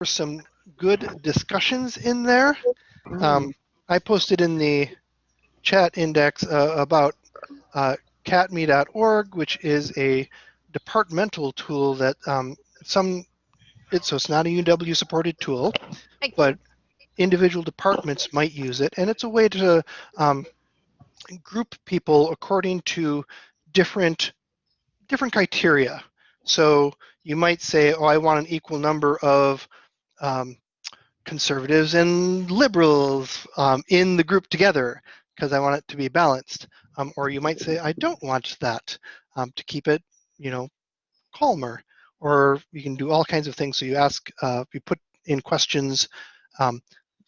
were some good discussions in there. I posted in the chat index about catme.org, which is a departmental tool that so it's not a UW supported tool, but individual departments might use it, and it's a way to group people according to different criteria. So you might say, oh, I want an equal number of conservatives and liberals in the group together because I want it to be balanced. Or you might say, I don't want that to keep it, calmer. Or you can do all kinds of things. So you ask, you put in questions, the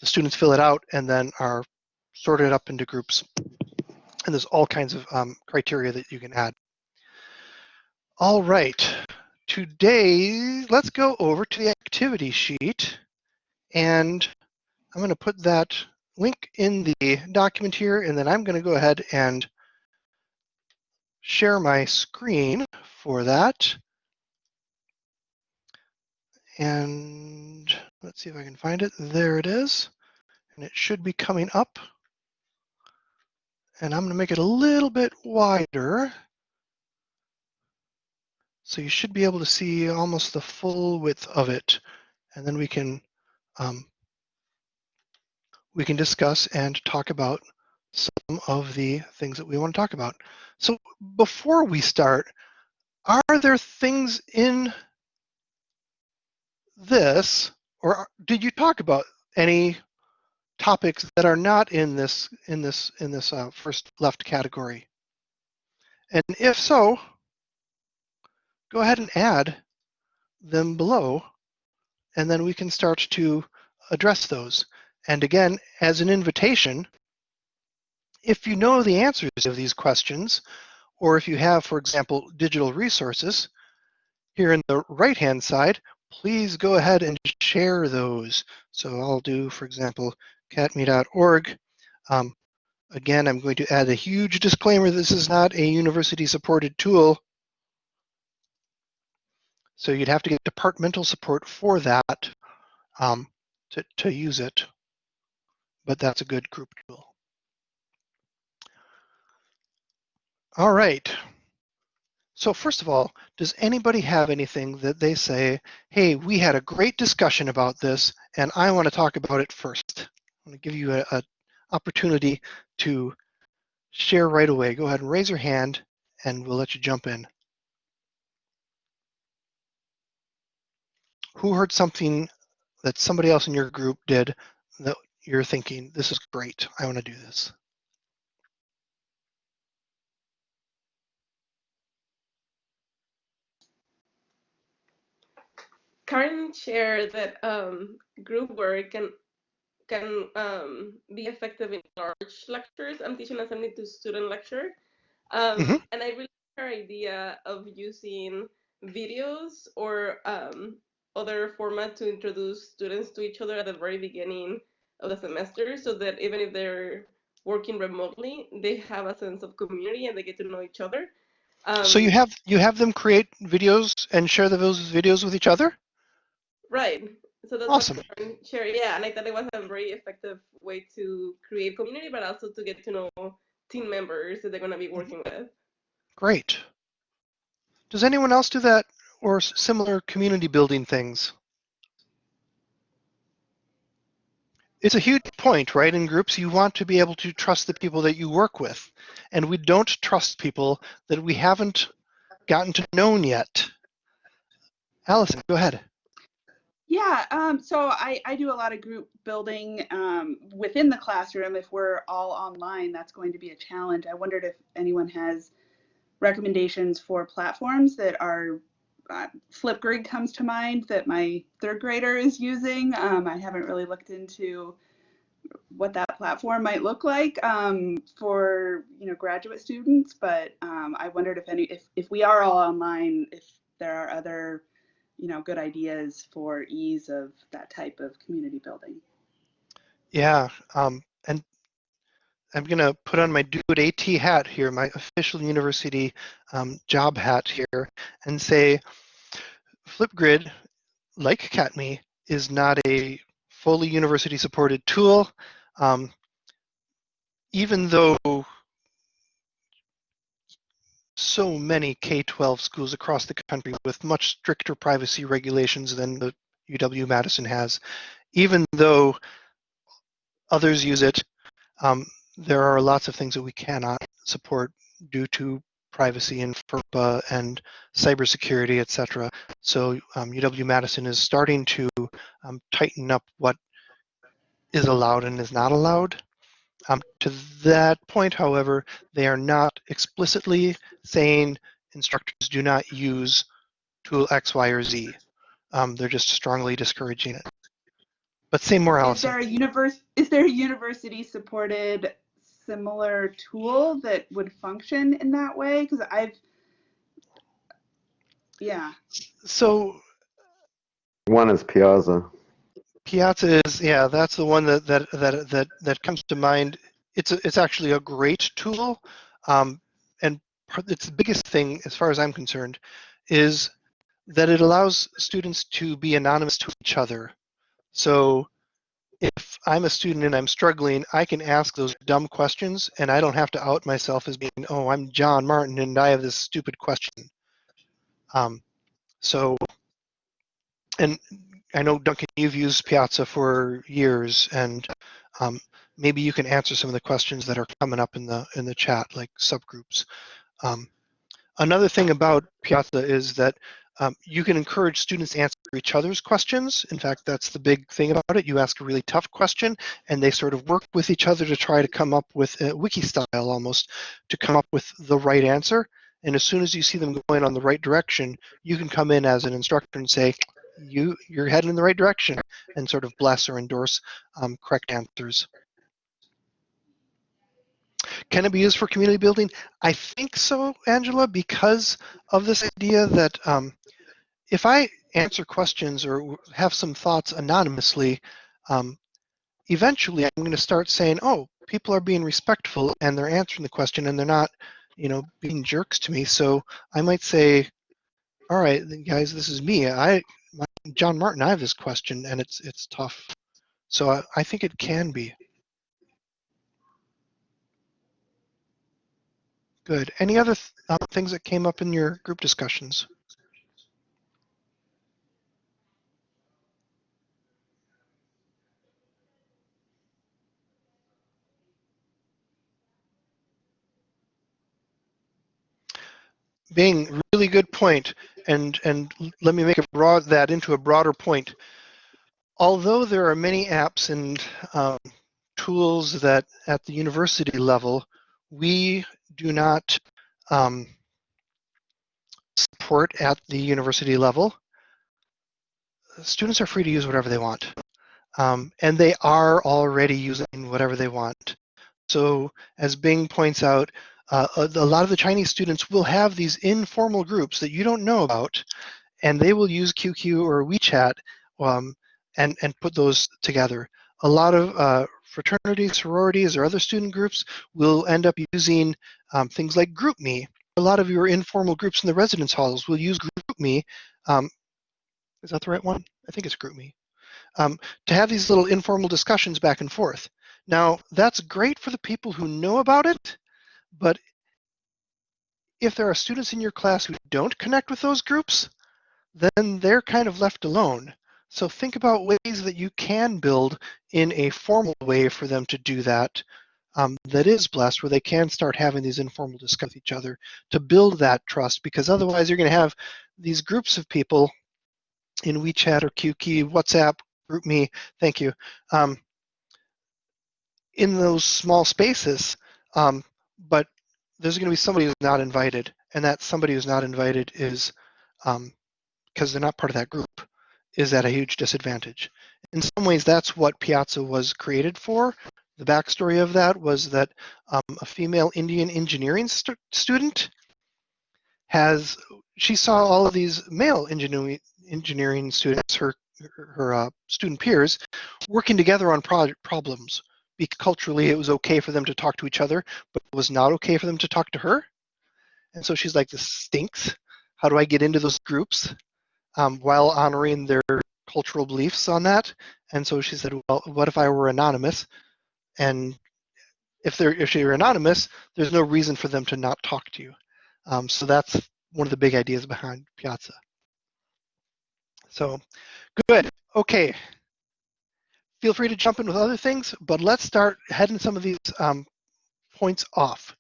students fill it out, and then are sorted up into groups. And there's all kinds of criteria that you can add. All right, today, let's go over to the activity sheet. And I'm going to put that link in the document here, and then I'm going to go ahead and share my screen for that. And let's see if I can find it. There it is. And it should be coming up. And I'm going to make it a little bit wider. So you should be able to see almost the full width of it. And then we can discuss and talk about some of the things that we want to talk about. So before we start, are there things in this, or did you talk about any topics that are not in this first left category? And if so, go ahead and add them below, and then we can start to address those. And again, as an invitation, if you know the answers of these questions, or if you have, for example, digital resources, here in the right-hand side, please go ahead and share those. So I'll do, for example, catme.org. Again, I'm going to add a huge disclaimer. This is not a university-supported tool. So you'd have to get departmental support for that to use it. But that's a good group tool. All right. So first of all, does anybody have anything that they say, hey, we had a great discussion about this, and I want to talk about it first? I'm going to give you an opportunity to share right away. Go ahead and raise your hand, and we'll let you jump in. Who heard something that somebody else in your group did that you're thinking, this is great, I want to do this? Karen shared that group work can be effective in large lectures. I'm teaching a 72-student lecture, and I really like her idea of using videos or other format to introduce students to each other at the very beginning of the semester, so that even if they're working remotely, they have a sense of community and they get to know each other. So you have them create videos and share those videos with each other? Right. So that's awesome. What Karen shared. Yeah, and I thought it was a very effective way to create community, but also to get to know team members that they're going to be working with. Great. Does anyone else do that or similar community building things? It's a huge point, right? In groups, you want to be able to trust the people that you work with. And we don't trust people that we haven't gotten to know yet. Allison, go ahead. Yeah, so I do a lot of group building within the classroom. If we're all online, that's going to be a challenge. I wondered if anyone has recommendations for platforms that are, Flipgrid comes to mind that my third grader is using. I haven't really looked into what that platform might look like for graduate students, but I wondered if we are all online, if there are other good ideas for ease of that type of community building. Yeah, and I'm going to put on my Do It AT hat here, my official university job hat here, and say Flipgrid, like CatMe, is not a fully university-supported tool. Even though so many K-12 schools across the country with much stricter privacy regulations than the UW-Madison has, even though others use it, there are lots of things that we cannot support due to privacy and FERPA and cybersecurity, etc. So UW-Madison is starting to tighten up what is allowed and is not allowed. To that point, however, they are not explicitly saying instructors do not use tool X, Y, or Z. They're just strongly discouraging it. But say more, Allison. Is there a university-supported similar tool that would function in that way? Because yeah. So one is Piazza. Piazza is, yeah, that's the one that comes to mind. It's actually a great tool, and it's the biggest thing, as far as I'm concerned, is that it allows students to be anonymous to each other. So if I'm a student and I'm struggling, I can ask those dumb questions, and I don't have to out myself as being, oh, I'm John Martin and I have this stupid question. So, and I know, Duncan, you've used Piazza for years, and maybe you can answer some of the questions that are coming up in the chat, like subgroups. Another thing about Piazza is that you can encourage students to answer each other's questions. In fact, that's the big thing about it. You ask a really tough question, and they sort of work with each other to try to come up with, wiki style almost, to come up with the right answer. And as soon as you see them going on the right direction, you can come in as an instructor and say, you're heading in the right direction, and sort of bless or endorse correct answers. Can it be used for community building? I think so, Angela, because of this idea that if I answer questions or have some thoughts anonymously, eventually I'm going to start saying, oh, people are being respectful and they're answering the question and they're not, being jerks to me. So I might say, all right, guys, this is me. John Martin, I have this question and it's tough. So I think it can be. Good. Any other things that came up in your group discussions? Bing, really good point. And let me make that into a broader point. Although there are many apps and tools that at the university level we do not support at the university level, students are free to use whatever they want. And they are already using whatever they want. So as Bing points out, a lot of the Chinese students will have these informal groups that you don't know about, and they will use QQ or WeChat and put those together. A lot of fraternities, sororities, or other student groups will end up using things like GroupMe. A lot of your informal groups in the residence halls will use GroupMe. Is that the right one? I think it's GroupMe. To have these little informal discussions back and forth. Now, that's great for the people who know about it, but if there are students in your class who don't connect with those groups, then they're kind of left alone. So think about ways that you can build in a formal way for them to do that, that is blessed, where they can start having these informal discussions with each other to build that trust, because otherwise you're going to have these groups of people in WeChat or QQ, WhatsApp, GroupMe, thank you, in those small spaces, but there's going to be somebody who's not invited, and that somebody who's not invited is, because they're not part of that group, is at a huge disadvantage. In some ways, that's what Piazza was created for. The backstory of that was that a female Indian engineering student she saw all of these male engineering students, her student peers, working together on problems. Culturally, it was okay for them to talk to each other, but it was not okay for them to talk to her. And so she's like, this stinks. How do I get into those groups while honoring their cultural beliefs on that. And so she said, well, what if I were anonymous? And if you're anonymous, there's no reason for them to not talk to you. So that's one of the big ideas behind Piazza. So good. Okay. Feel free to jump in with other things, but let's start heading some of these points off.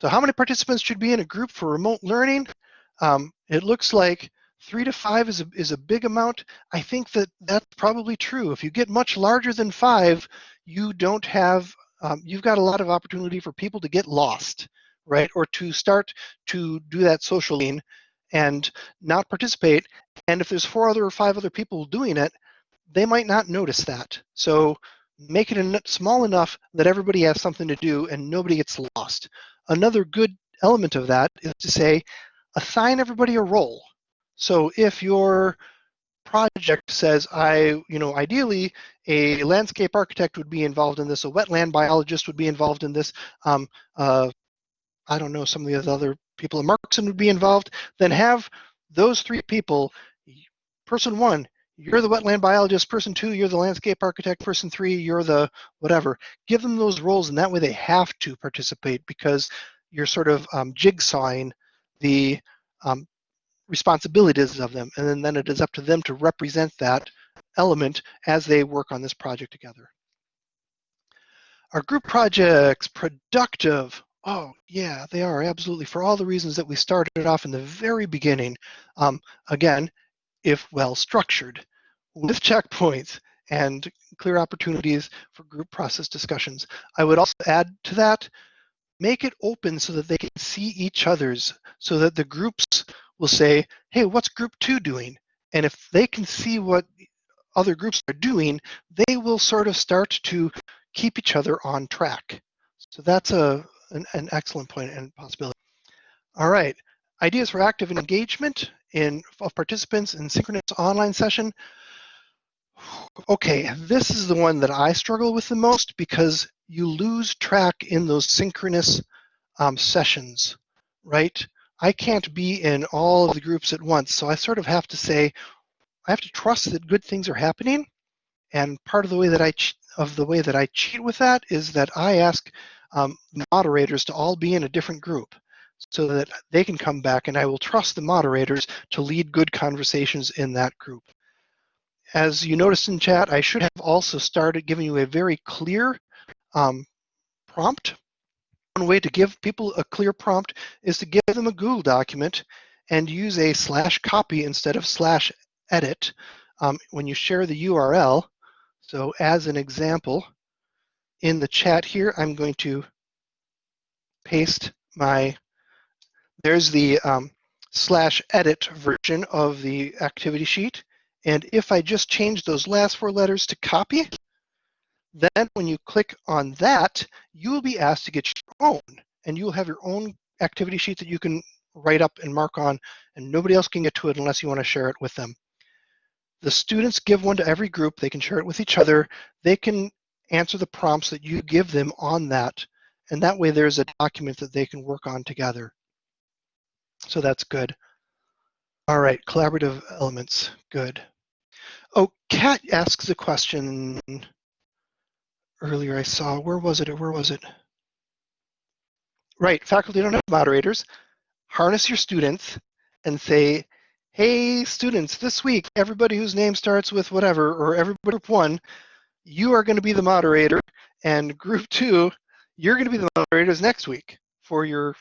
So how many participants should be in a group for remote learning? It looks like 3 to 5 is a big amount. I think that that's probably true. If you get much larger than 5, you don't have, you've got a lot of opportunity for people to get lost, right? Or to start to do that socialing and not participate. And if there's 4 or 5 other people doing it, they might not notice that. So make it small enough that everybody has something to do and nobody gets lost. Another good element of that is to say, assign everybody a role. So if your project says, ideally a landscape architect would be involved in this, a wetland biologist would be involved in this, I don't know, some of the other people in Markson would be involved, then have those 3 people, person 1, you're the wetland biologist, person 2, you're the landscape architect, person 3, you're the whatever. Give them those roles, and that way they have to participate because you're sort of jigsawing the responsibilities of them, and then it is up to them to represent that element as they work on this project together. Are group projects productive? Oh, yeah, they are, absolutely, for all the reasons that we started off in the very beginning. Again, if well structured, with checkpoints and clear opportunities for group process discussions. I would also add to that, make it open so that they can see each other's, so that the groups will say, hey, what's group 2 doing? And if they can see what other groups are doing, they will sort of start to keep each other on track. So that's an excellent point and possibility. All right, ideas for active engagement of participants in synchronous online session. Okay, this is the one that I struggle with the most because you lose track in those synchronous sessions, right? I can't be in all of the groups at once, so I sort of have to say, I have to trust that good things are happening. And part of the way that I cheat with that is that I ask moderators to all be in a different group so that they can come back, and I will trust the moderators to lead good conversations in that group. As you noticed in chat, I should have also started giving you a very clear prompt. One way to give people a clear prompt is to give them a Google document and use a /copy instead of /edit when you share the URL. So as an example, in the chat here, I'm going to paste there's the /edit version of the activity sheet. And if I just change those last 4 letters to copy, then when you click on that, you will be asked to get your own, and you'll have your own activity sheet that you can write up and mark on, and nobody else can get to it unless you want to share it with them. The students give one to every group. They can share it with each other. They can answer the prompts that you give them on that, and that way there's a document that they can work on together. So that's good. All right, collaborative elements, good. Oh, Kat asks a question earlier I saw. Where was it? Right, faculty don't have moderators. Harness your students and say, hey, students, this week, everybody whose name starts with whatever, or everybody group 1, you are going to be the moderator, and group 2, you're going to be the moderators next week for your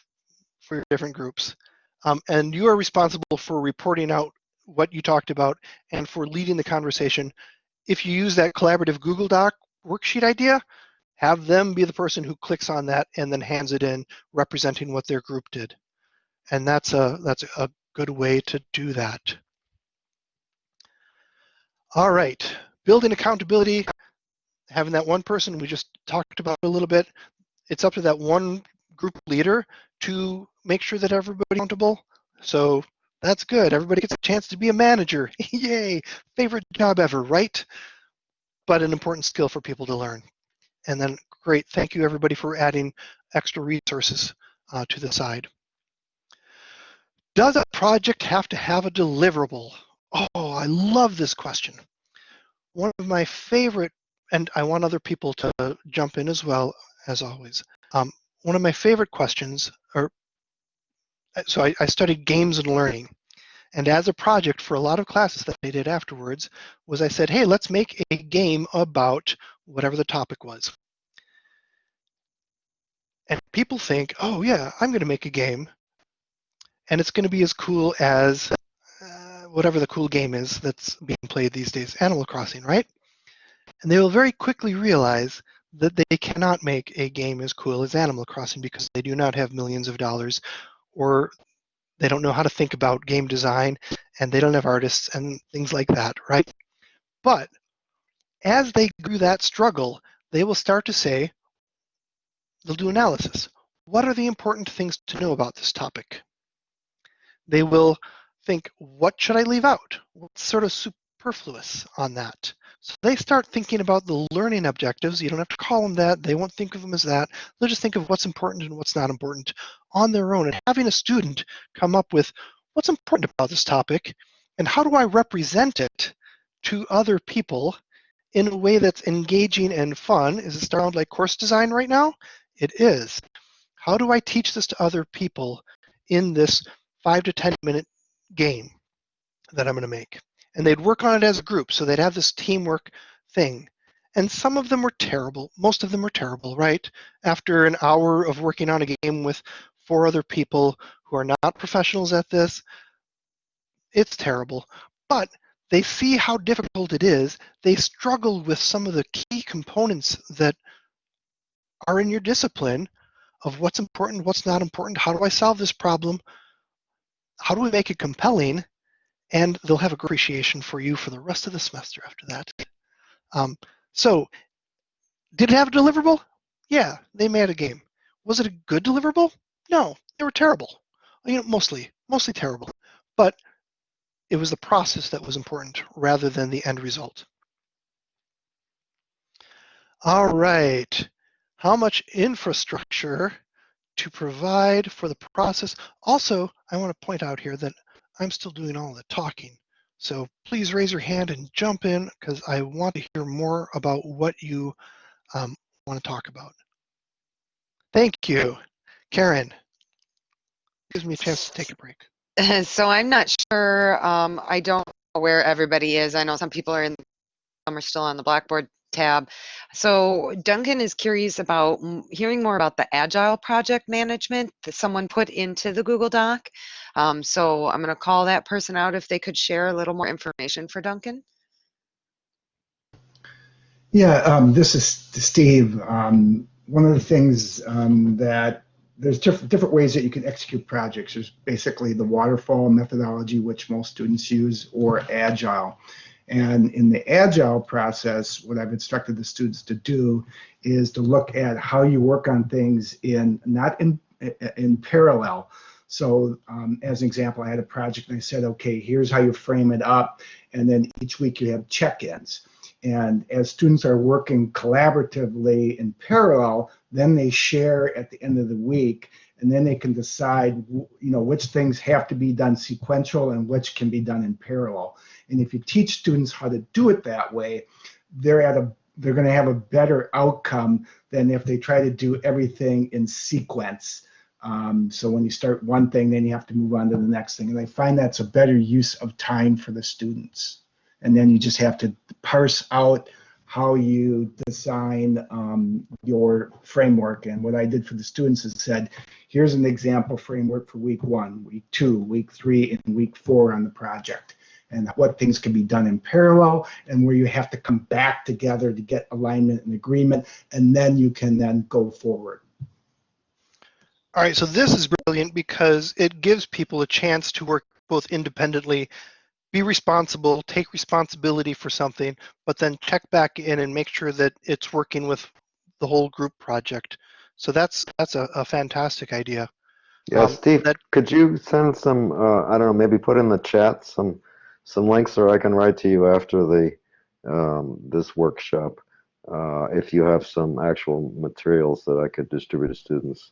different groups. And you are responsible for reporting out what you talked about and for leading the conversation. If you use that collaborative Google Doc worksheet idea, have them be the person who clicks on that and then hands it in, representing what their group did. And that's a good way to do that. All right, building accountability, having that one person we just talked about a little bit, it's up to that one group leader to make sure that everybody's accountable. So that's good. Everybody gets a chance to be a manager. Yay, favorite job ever, right? But an important skill for people to learn. And then great, thank you everybody for adding extra resources to the side. Does a project have to have a deliverable? Oh, I love this question. one of my favorite, and I want other people to jump in as well, as always. One of my favorite questions, so I studied games and learning. And as a project for a lot of classes that I did afterwards, was I said, hey, let's make a game about whatever the topic was. And people think, oh yeah, I'm going to make a game, and it's going to be as cool as whatever the cool game is that's being played these days, Animal Crossing, right? And they will very quickly realize that they cannot make a game as cool as Animal Crossing because they do not have millions of dollars, or they don't know how to think about game design, and they don't have artists and things like that, right? But as they go through that struggle, they will start to say, they'll do analysis. What are the important things to know about this topic? They will think, what should I leave out? What's sort of superfluous on that? So they start thinking about the learning objectives. You don't have to call them that. They won't think of them as that. They'll just think of what's important and what's not important on their own. And having a student come up with what's important about this topic and how do I represent it to other people in a way that's engaging and fun. Is it sound like course design right now? It is. How do I teach this to other people in this 5 to 10 minute game that I'm going to make? And they'd work on it as a group, so they'd have this teamwork thing. And some of them were terrible. Most of them were terrible, right? After an hour of working on a game with 4 other people who are not professionals at this, it's terrible. But they see how difficult it is. They struggle with some of the key components that are in your discipline of what's important, what's not important, how do I solve this problem, how do we make it compelling, and they'll have a great appreciation for you for the rest of the semester after that. So, did it have a deliverable? Yeah, they made a game. Was it a good deliverable? No, they were terrible. Mostly terrible. But it was the process that was important rather than the end result. All right. How much infrastructure to provide for the process? Also, I want to point out here that I'm still doing all the talking. So please raise your hand and jump in because I want to hear more about what you want to talk about. Thank you. Karen, gives me a chance to take a break. So I'm not sure. I don't know where everybody is. I know some people are in, some are still on the Blackboard tab. So Duncan is curious about hearing more about the agile project management that someone put into the Google Doc. So I'm going to call that person out if they could share a little more information for Duncan. Yeah, this is Steve. One of the things that there's different ways that you can execute projects. There's basically the waterfall methodology, which most students use, or agile. And in the agile process, what I've instructed the students to do is to look at how you work on things not in parallel. So as an example, I had a project and I said, okay, here's how you frame it up. And then each week you have check-ins. And as students are working collaboratively in parallel, then they share at the end of the week, and then they can decide, which things have to be done sequential and which can be done in parallel. And if you teach students how to do it that way, they're going to have a better outcome than if they try to do everything in sequence. So when you start one thing, then you have to move on to the next thing. And I find that's a better use of time for the students. And then you just have to parse out how you design your framework. And what I did for the students is said, here's an example framework for week 1, week 2, week 3, and week 4 on the project, and what things can be done in parallel, and where you have to come back together to get alignment and agreement, and then you can then go forward. All right, so this is brilliant because it gives people a chance to work both independently, be responsible, take responsibility for something, but then check back in and make sure that it's working with the whole group project. So that's a fantastic idea. Yeah, Steve, could you send some, I don't know, maybe put in the chat some links, or I can write to you after this workshop if you have some actual materials that I could distribute to students.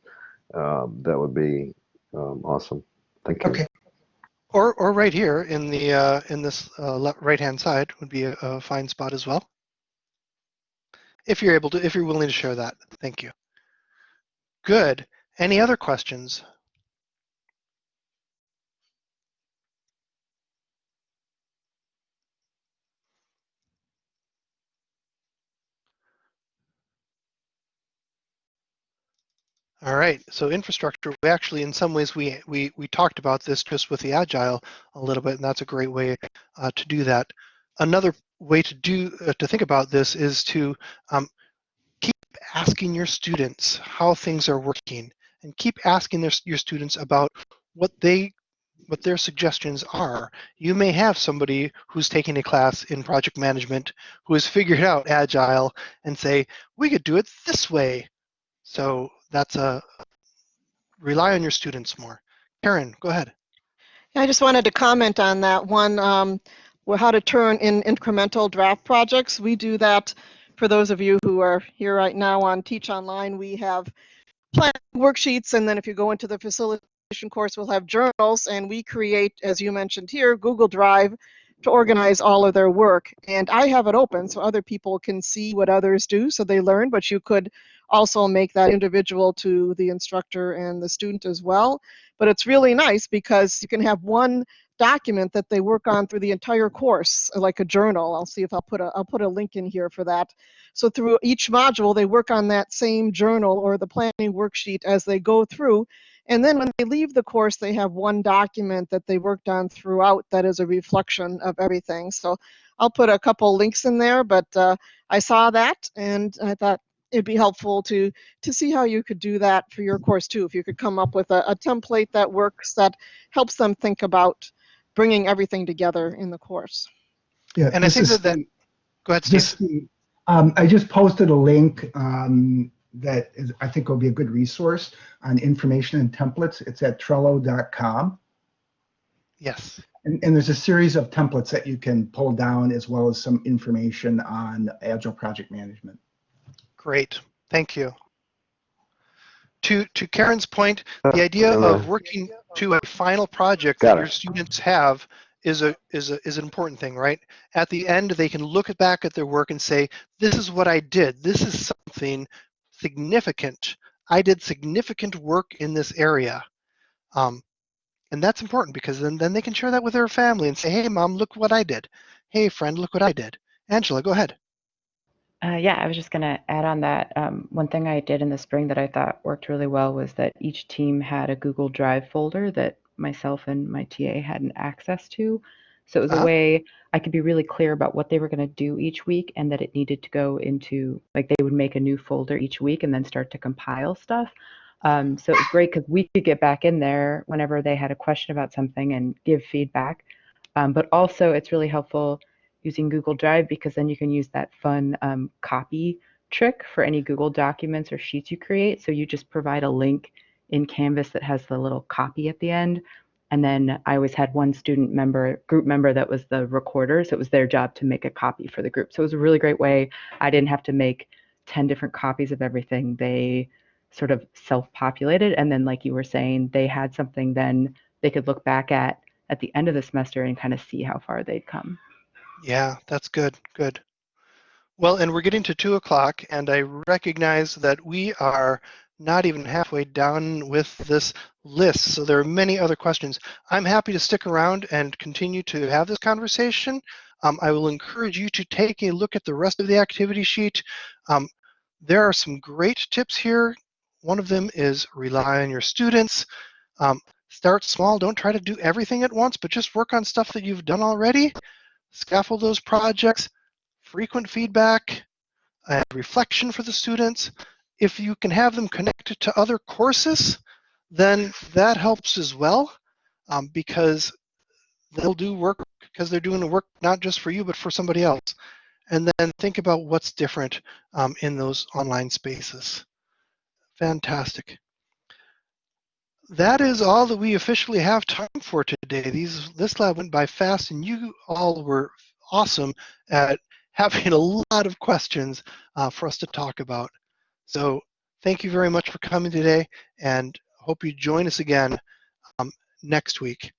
That would be awesome. Thank you. Okay. Or right here in the in this right-hand side would be a fine spot as well. If you're able to, if you're willing to share that, thank you. Good. Any other questions? All right, so infrastructure, we actually, in some ways, we talked about this just with the Agile a little bit, and that's a great way to do that. Another way to think about this is to keep asking your students how things are working, and keep asking your students about what their suggestions are. You may have somebody who's taking a class in project management who has figured out Agile and say, we could do it this way. So that's a rely on your students more. Karen, go ahead. I just wanted to comment on that one, how to turn in incremental draft projects. We do that for those of you who are here right now on Teach Online. We have plan worksheets, and then if you go into the facilitation course, we'll have journals, and we create, as you mentioned here, Google Drive to organize all of their work. And I have it open so other people can see what others do so they learn, but you could also make that individual to the instructor and the student as well. But it's really nice because you can have one document that they work on through the entire course, like a journal. I'll see if I'll put a link in here for that. So through each module, they work on that same journal or the planning worksheet as they go through. And then when they leave the course, they have one document that they worked on throughout that is a reflection of everything. So I'll put a couple links in there, but I saw that and I thought it'd be helpful to see how you could do that for your course too. If you could come up with a template that works, that helps them think about bringing everything together in the course. Yeah, And I think that go ahead, Steve. I just posted a link that I think will be a good resource on information and templates. It's at Trello.com. Yes. And there's a series of templates that you can pull down as well as some information on Agile project management. Great. Thank you. To Karen's point, the idea of working to a final project that your students have is an important thing, right? At the end, they can look back at their work and say, this is what I did. This is something significant. I did significant work in this area. And that's important because then they can share that with their family and say, hey, mom, look what I did. Hey, friend, look what I did. Angela, go ahead. Yeah, I was just going to add on that. One thing I did in the spring that I thought worked really well was that each team had a Google Drive folder that myself and my TA had an access to. So it was a way I could be really clear about what they were going to do each week and that it needed to go into, like they would make a new folder each week and then start to compile stuff. So it was great because we could get back in there whenever they had a question about something and give feedback. But also it's really helpful using Google Drive because then you can use that fun copy trick for any Google documents or sheets you create. So you just provide a link in Canvas that has the little copy at the end. And then I always had one group member that was the recorder. So it was their job to make a copy for the group. So it was a really great way. I didn't have to make 10 different copies of everything. They sort of self-populated. And then like you were saying, they had something then they could look back at the end of the semester and kind of see how far they'd come. Yeah, that's good. Good. Well, and we're getting to 2 o'clock, and I recognize that we are not even halfway down with this list, so there are many other questions. I'm happy to stick around and continue to have this conversation. I will encourage you to take a look at the rest of the activity sheet. There are some great tips here. One of them is rely on your students. Start small. Don't try to do everything at once, but just work on stuff that you've done already. Scaffold those projects, frequent feedback, and reflection for the students. If you can have them connected to other courses, then that helps as well, because they'll do work because they're doing the work not just for you, but for somebody else. And then think about what's different in those online spaces. Fantastic. That is all that we officially have time for today. This lab went by fast, and you all were awesome at having a lot of questions for us to talk about. So thank you very much for coming today, and hope you join us again next week.